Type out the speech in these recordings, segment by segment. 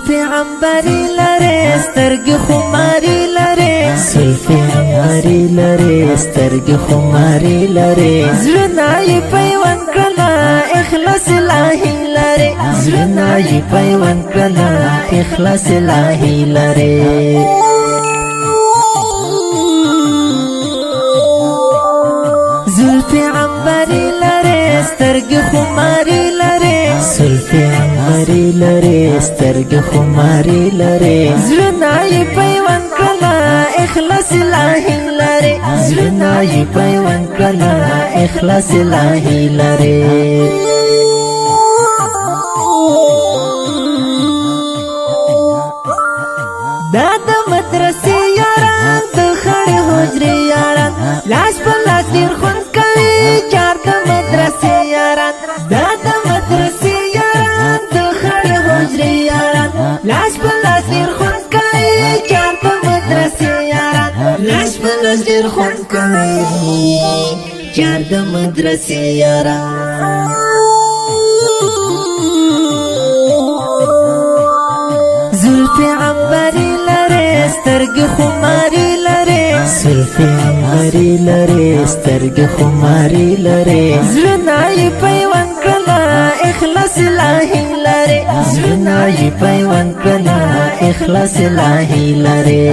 زلفی عنبری لره سترګې خماري لره زلفی عنبری لره سترګې خماري لره زړونه یې پیوند کړله اخلاص الهي لره زړونه یې پیوند کړله اخلاص الهي لره زلفی عنبری لره سترګې خماري لره زلفی عنبری لره سترګې خماري لره زړونه یې پیوند کړله اخلاص الهي لره زړونه یې پیوند کړله اخلاص الهي لره دا د مدرسې یاران د خړې حجرې یاران لاس په لاس ډېر خوند کوي چار د مدرسې یاران دا د مدرسې یاران د خړې حجرې یاران لاس په لاس ډېر خوند کوي چار د مدرسې یاران لاس په لاس ډېر خوند کوي چار د مدرسې یاران زلفی عنبری لره سترګې خماري لره زلفی عنبری لره سترګې خماري لره زړونه یې پیوند کړله اخلاص الهي لره زړونه یې پیوند کړله اخلاص الهي لره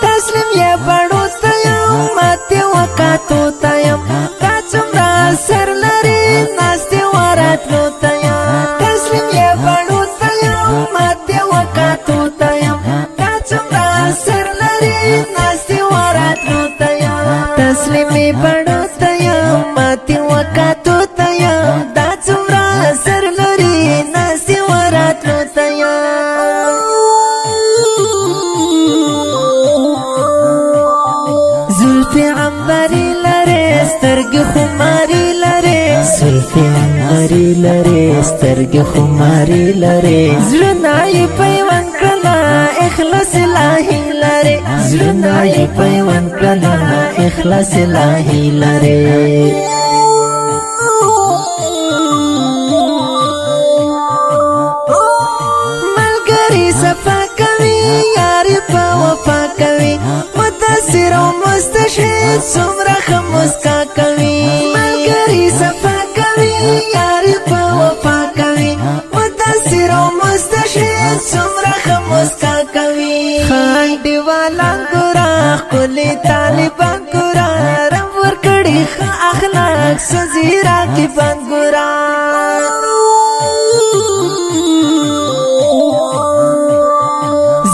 تسلیم یې بڼو ته یم ماتې وکاتو ته یم دا څومره سر لري ناستې وراتلو ته یم تسلیم یې بڼو ته یم ماتې وکاتو ته یم دا څومره سر لري ناستې وراتلو ته یم تسلیم یې بڼو ته یم ماتې وکاتو ته یم دا څومره سر لري ناستې وراتلو ته یم زلفی عنبری لره سترګې خماري لره زلفی عنبری لره سترګې خماري لره زړونه یې پیوند کړله اخلاص الهي لره زړونه یې پیوند کړله اخلاص الهي لره ملګری صفا کوي یاري په وفا کوي متاثر او مستشهد څومره ښه مسکا کوي ملګری صفا کوي یاري په وفا کوي متاثر او مستشهد څومره ښه مسکا کوي خان دیوالان ګورا ښکلي طالبان ګورا رنګ ورکړي ښه اخلاق سوځي راکبان ګورا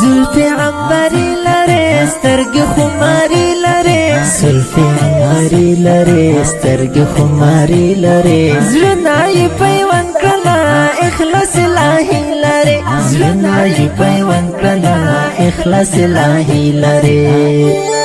زلفی عنبری لره سترګې خماري لره زلفی عنبری لره سترګې خماري لره زړونه یې پیوند کړله اخلاص الهي لره زړونه یې پیوند کړله اخلاص الهي لره